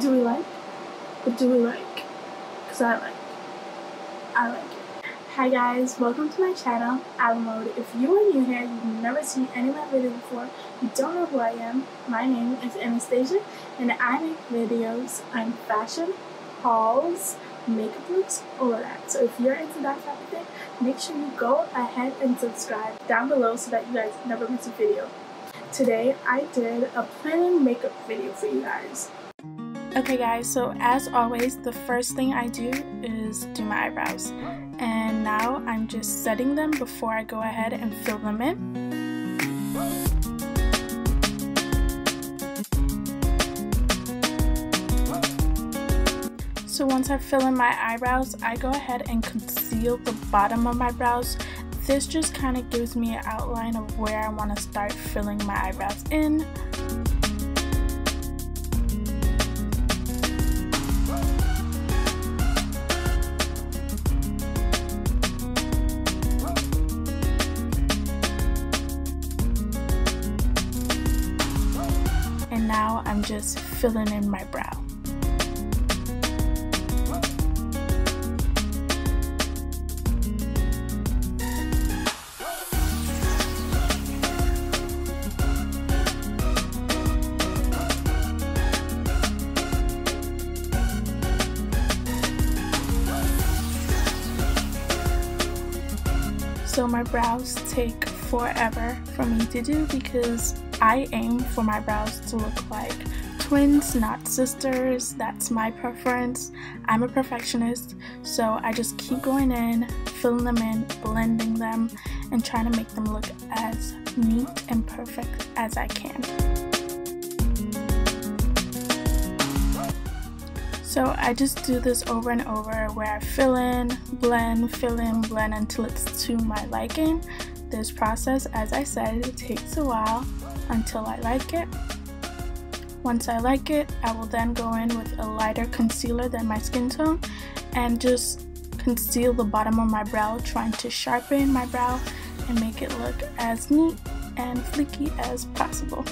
Do we like? What do we like? Because I like it. Hi guys, welcome to my channel, Mode. If you are new here, you've never seen any of my videos before, you don't know who I am, my name is Anastasia, and I make videos on fashion, hauls, makeup looks, all of that. So if you're into that type of thing, make sure you go ahead and subscribe down below so that you guys never miss a video. Today, I did a Praline makeup video for you guys. Okay guys, so as always, the first thing I do is do my eyebrows. And now I'm just setting them before I go ahead and fill them in. So once I fill in my eyebrows, I go ahead and conceal the bottom of my brows. This just kind of gives me an outline of where I want to start filling my eyebrows in. And now I'm just filling in my brow. So my brows take forever for me to do because I aim for my brows to look like twins, not sisters. That's my preference. I'm a perfectionist, so I just keep going in, filling them in, blending them, and trying to make them look as neat and perfect as I can. So I just do this over and over where I fill in, blend until it's to my liking. This process, as I said, it takes a while until I like it. Once I like it, I will then go in with a lighter concealer than my skin tone and just conceal the bottom of my brow, trying to sharpen my brow and make it look as neat and fleeky as possible.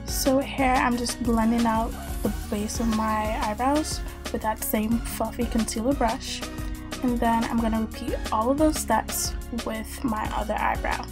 So here I'm just blending out the base of my eyebrows with that same fluffy concealer brush, and then I'm going to repeat all of those steps with my other eyebrow.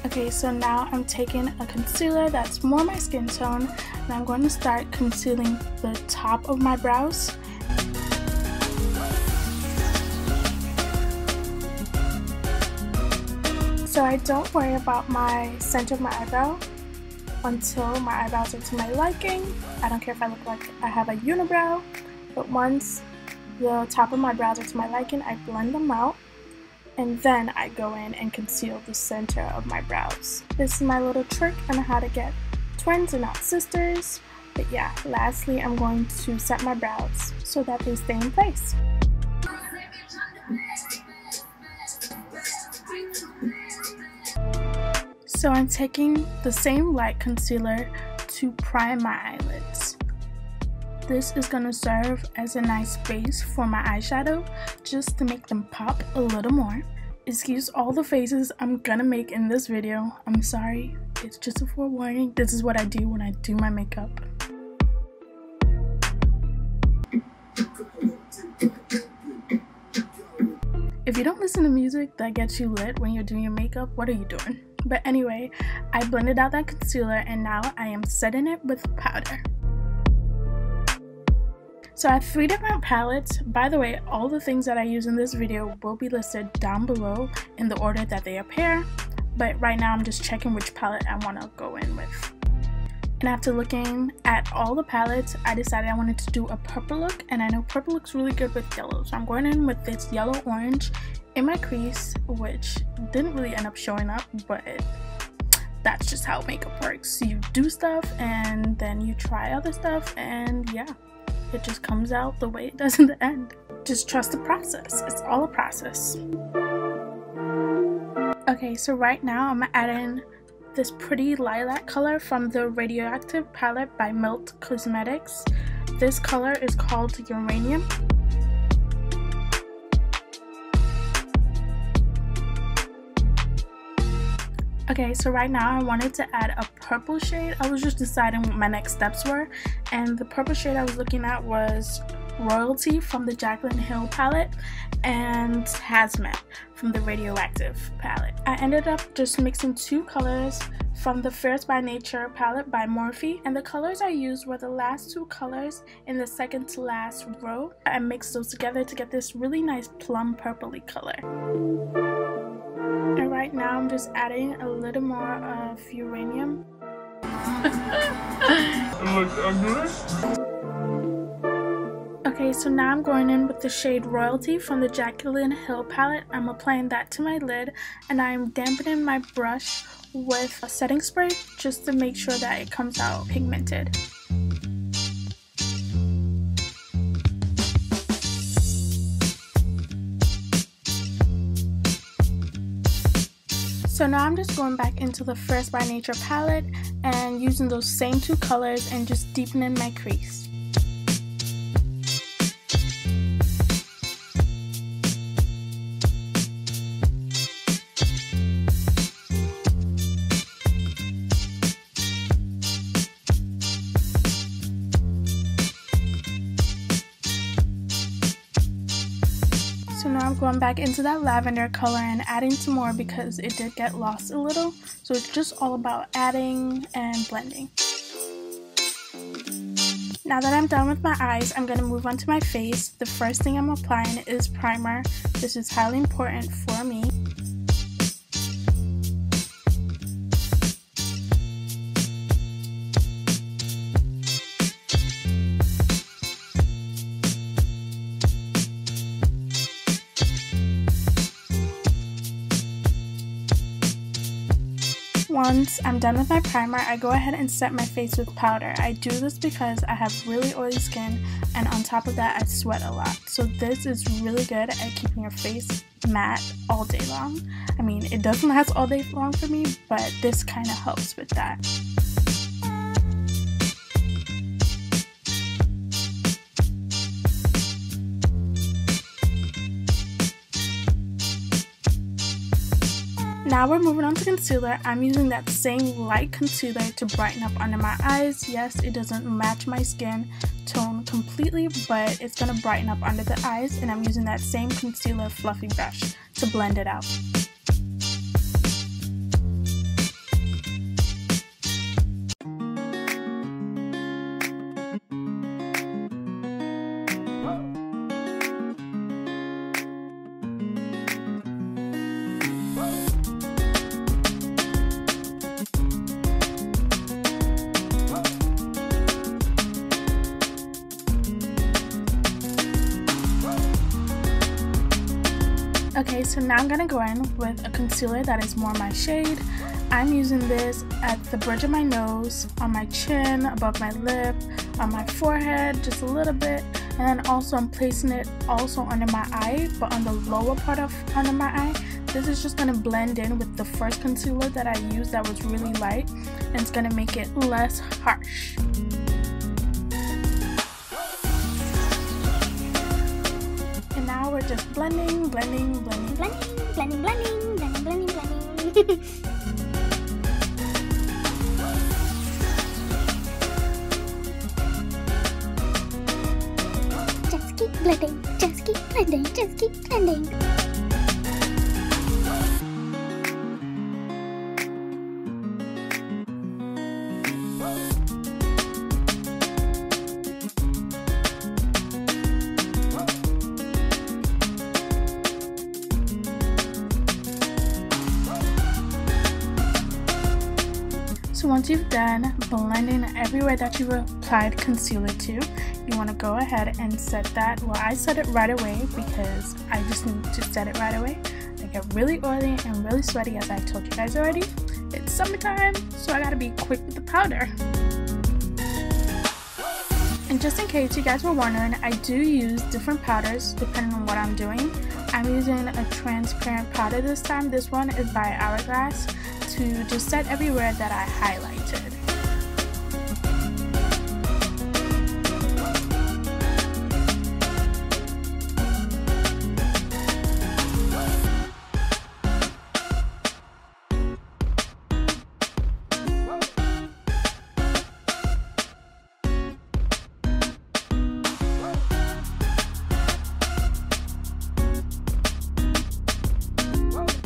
Okay, so now I'm taking a concealer that's more my skin tone, and I'm going to start concealing the top of my brows. So I don't worry about my center of my eyebrow until my eyebrows are to my liking. I don't care if I look like I have a unibrow, but once the top of my brows are to my liking, I blend them out. And then I go in and conceal the center of my brows. This is my little trick on how to get twins and not sisters. But yeah, lastly, I'm going to set my brows so that they stay in place. So I'm taking the same light concealer to prime my eyelids. This is going to serve as a nice base for my eyeshadow, just to make them pop a little more. Excuse all the faces I'm gonna make in this video. I'm sorry, it's just a forewarning. This is what I do when I do my makeup. If you don't listen to music that gets you lit when you're doing your makeup, what are you doing? But anyway, I blended out that concealer and now I am setting it with powder. So I have 3 different palettes. By the way, all the things that I use in this video will be listed down below in the order that they appear. But right now I'm just checking which palette I want to go in with. And after looking at all the palettes, I decided I wanted to do a purple look. And I know purple looks really good with yellow. So I'm going in with this yellow orange in my crease, which didn't really end up showing up, but that's just how makeup works. You do stuff and then you try other stuff, and yeah, it just comes out the way it does in the end. just trust the process. It's all a process. Okay, so right now I'm adding this pretty lilac color from the Radioactive palette by Melt Cosmetics. This color is called Uranium. Okay, so right now I wanted to add a purple shade. I was just deciding what my next steps were, and the purple shade I was looking at was Royalty from the Jaclyn Hill palette and Hazmat from the Radioactive palette. I ended up just mixing two colors from the Fierce by Nature palette by Morphe, and the colors I used were the last two colors in the second to last row. I mixed those together to get this really nice plum purpley color. And right now I'm just adding a little more of Uranium. Okay, so now I'm going in with the shade Royalty from the Jaclyn Hill palette. I'm applying that to my lid, and I'm dampening my brush with a setting spray just to make sure that it comes out pigmented. So now I'm just going back into the Fierce by Nature palette and using those same two colors and just deepening my crease. So now I'm going back into that lavender color and adding some more because it did get lost a little. So it's just all about adding and blending. Now that I'm done with my eyes, I'm going to move on to my face. The first thing I'm applying is primer. This is highly important for me. Once I'm done with my primer, I go ahead and set my face with powder. I do this because I have really oily skin, and on top of that I sweat a lot. So this is really good at keeping your face matte all day long. I mean, it doesn't last all day long for me, but this kind of helps with that. Now we're moving on to concealer. I'm using that same light concealer to brighten up under my eyes. Yes, it doesn't match my skin tone completely, but it's going to brighten up under the eyes, and I'm using that same concealer fluffy brush to blend it out. Okay, so now I'm going to go in with a concealer that is more my shade. I'm using this at the bridge of my nose, on my chin, above my lip, on my forehead, just a little bit. And then also I'm placing it also under my eye, but on the lower part of under my eye. This is just going to blend in with the first concealer that I used that was really light, and it's going to make it less harsh. Now we're just blending, blending, blending, blending, blending, blending, blending, blending, blending. Just keep blending, just keep blending, just keep blending. So once you've done blending everywhere that you've applied concealer to, you want to go ahead and set that. Well, I set it right away because I just need to set it right away. I get really oily and really sweaty, as I told you guys already. It's summertime, so I gotta be quick with the powder. And just in case you guys were wondering, I do use different powders depending on what I'm doing. I'm using a transparent powder this time. This one is by Hourglass to just set everywhere that I highlighted.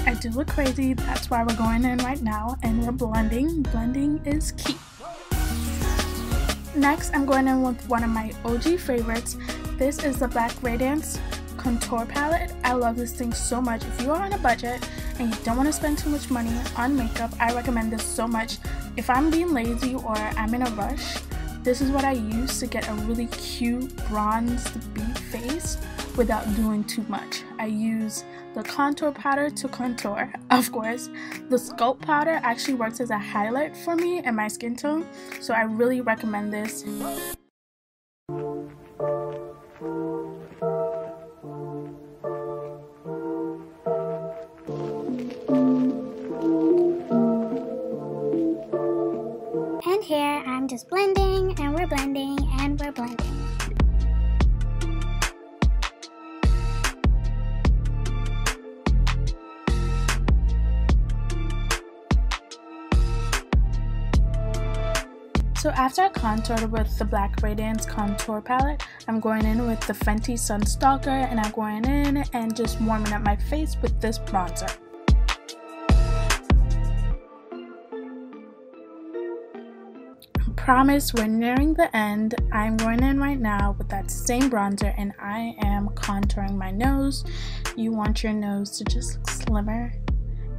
I do look crazy, that's why we're going in right now, and we're blending. Blending is key. Next, I'm going in with one of my OG favorites. This is the Black Radiance Contour Palette. I love this thing so much. If you are on a budget and you don't want to spend too much money on makeup, I recommend this so much. If I'm being lazy or I'm in a rush, this is what I use to get a really cute bronzed beat face without doing too much. I use the contour powder to contour, of course. The sculpt powder actually works as a highlight for me and my skin tone, so I really recommend this. And here I'm just blending, and we're blending, and we're blending. So after I contoured with the Black Radiance Contour Palette, I'm going in with the Fenty Sun Stalk'r, and I'm going in and just warming up my face with this bronzer. I promise we're nearing the end. I'm going in right now with that same bronzer, and I am contouring my nose. You want your nose to just look slimmer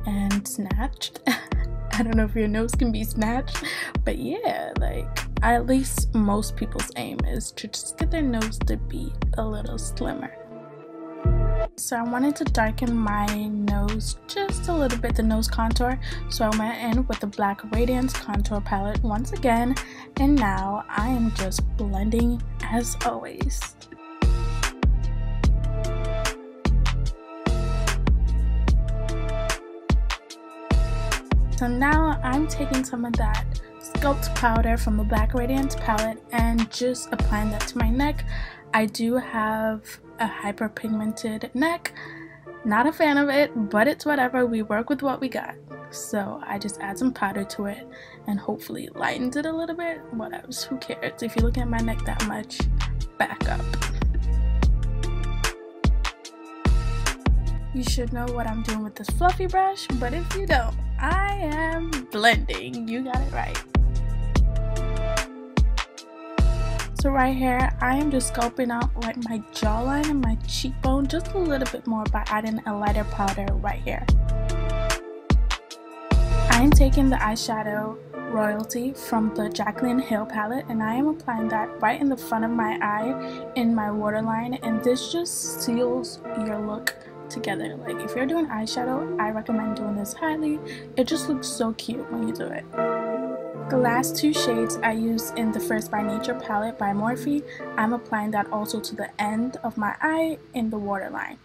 and snatched. I don't know if your nose can be snatched, but yeah, like at least most people's aim is to just get their nose to be a little slimmer. So I wanted to darken my nose just a little bit, the nose contour, so I went in with the Black Radiance Contour Palette once again, and now I am just blending as always. So now I'm taking some of that sculpt powder from the Black Radiance palette and just applying that to my neck. I do have a hyperpigmented neck. Not a fan of it, but it's whatever. We work with what we got. So I just add some powder to it and hopefully it lightens it a little bit. Whatever, who cares? If you look at my neck that much, back up. You should know what I'm doing with this fluffy brush, but if you don't, I am blending. You got it right. So right here, I am just sculpting out like my jawline and my cheekbone just a little bit more by adding a lighter powder right here. I am taking the eyeshadow Royalty from the Jaclyn Hill palette, and I am applying that right in the front of my eye in my waterline, and this just seals your look together. Like if you're doing eyeshadow, I recommend doing this highly. It just looks so cute when you do it. The last two shades I used in the First by Nature palette by Morphe, I'm applying that also to the end of my eye in the waterline.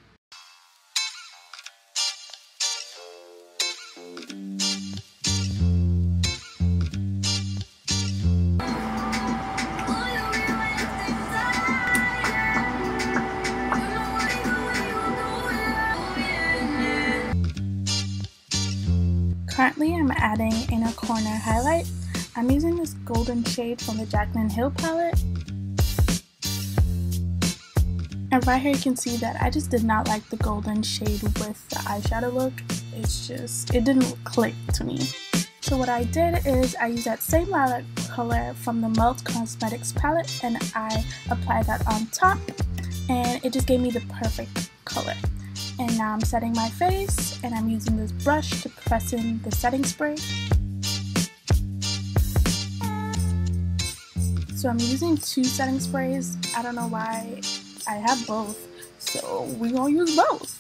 Currently, I'm adding inner corner highlight. I'm using this golden shade from the Jaclyn Hill palette. And right here you can see that I just did not like the golden shade with the eyeshadow look. It didn't click to me. So what I did is I used that same lilac color from the Melt Cosmetics palette and I applied that on top, and it just gave me the perfect color. And now I'm setting my face, and I'm using this brush to press in the setting spray. So I'm using two setting sprays. I don't know why I have both, so we're gonna use both.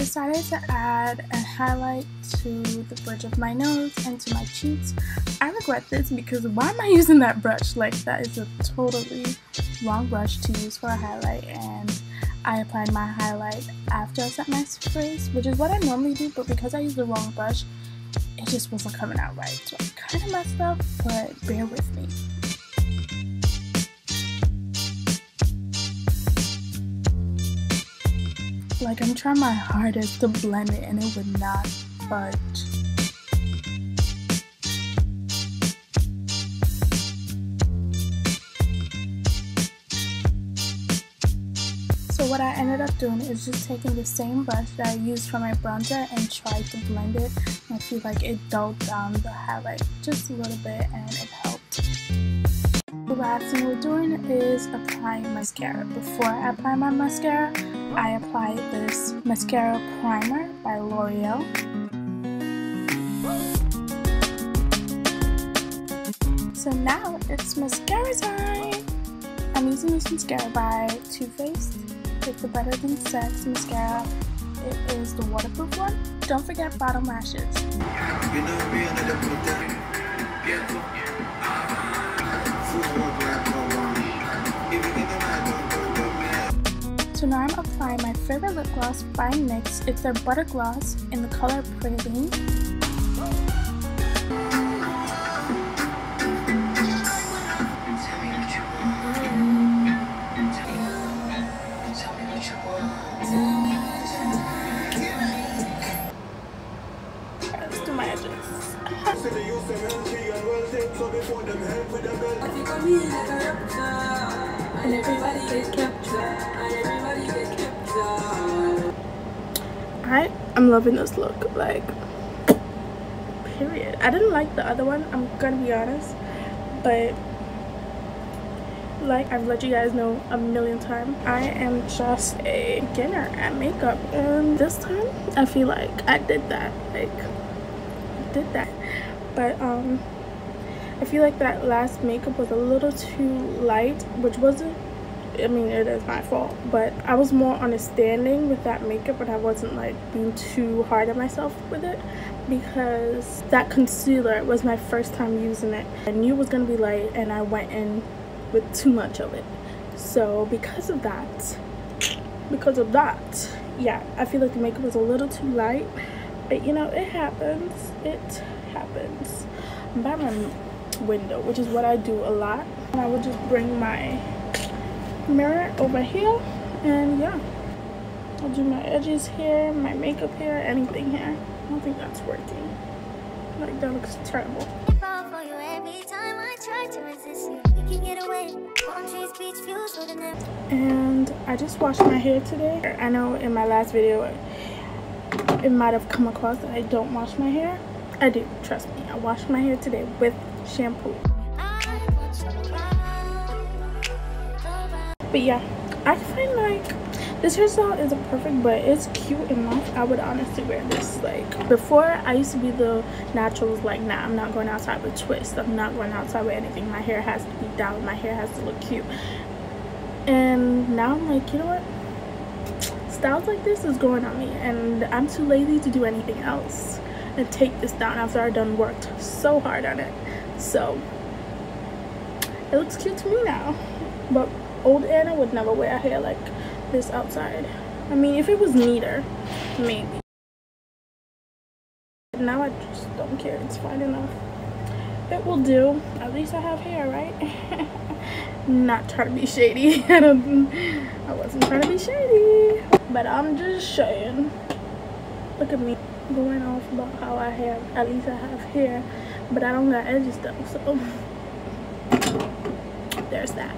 decided to add a highlight to the bridge of my nose and to my cheeks. I regret this because why am I using that brush? Like, that is a totally wrong brush to use for a highlight, and I applied my highlight after I set my face, which is what I normally do, but because I used the wrong brush, it just wasn't coming out right. So I kind of messed up, but bear with me. Like, I'm trying my hardest to blend it and it would not budge. So what I ended up doing is just taking the same brush that I used for my bronzer and tried to blend it. And I feel like it dulled down the highlight just a little bit and it helped. The last thing we're doing is applying mascara. Before I apply my mascara, I apply this mascara primer by L'Oreal. So now it's mascara time! I'm using this mascara by Too Faced. It's the Better Than Sex mascara. It is the waterproof one. Don't forget bottom lashes. So now I'm applying my favorite lip gloss by NYX. It's their Butter Gloss in the color Praline. Let's do my edges. And everybody gets captured. I'm loving this look, like, period. I didn't like the other one, I'm gonna be honest, but like I've let you guys know a million times, I am just a beginner at makeup, and this time I feel like I did that, but I feel like that last makeup was a little too light, which wasn't, I mean, it is my fault, but I was more understanding with that makeup and I wasn't like being too hard on myself with it, because that concealer was my first time using it. I knew it was gonna be light and I went in with too much of it. So because of that, yeah, I feel like the makeup was a little too light, but you know, it happens. I'm by my window, which is what I do a lot, and I would just bring my mirror over here, and yeah, I'll do my edges here, my makeup here, anything here. I don't think that's working. Like, that looks terrible. And I just washed my hair today. I know in my last video it might have come across that I don't wash my hair. I do, trust me. I washed my hair today with shampoo. But yeah, I find like this hairstyle isn't perfect, but it's cute enough. I would honestly wear this. Like, before, I used to be the naturals, like, nah, I'm not going outside with twists, I'm not going outside with anything, my hair has to be down, my hair has to look cute. And now I'm like, you know what, styles like this is growing on me, and I'm too lazy to do anything else and take this down after I done worked so hard on it. So it looks cute to me now, but old Anna would never wear hair like this outside. I mean, if it was neater, maybe. Now I just don't care, it's fine enough. It will do. At least I have hair, right? Not trying to be shady. I wasn't trying to be shady, but I'm just saying. Look at me going off about how I have, at least I have hair, but I don't got edges though, so there's that.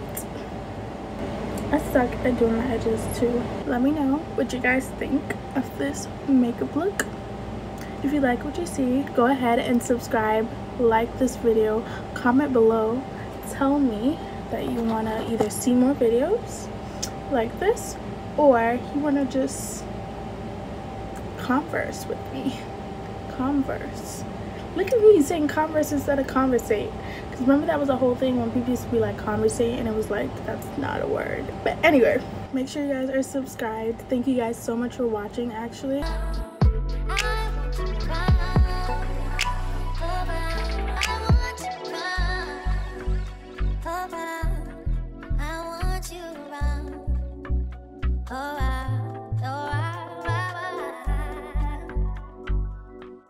I suck at doing my edges too. Let me know what you guys think of this makeup look. If you like what you see, go ahead and subscribe, like this video, comment below, tell me that you want to either see more videos like this, or you want to just converse with me. Converse. Look at me saying converse instead of conversate, because Remember that was a whole thing when people used to be like conversate and it was like, that's not a word. But anyway, make sure you guys are subscribed. Thank you guys so much for watching actually.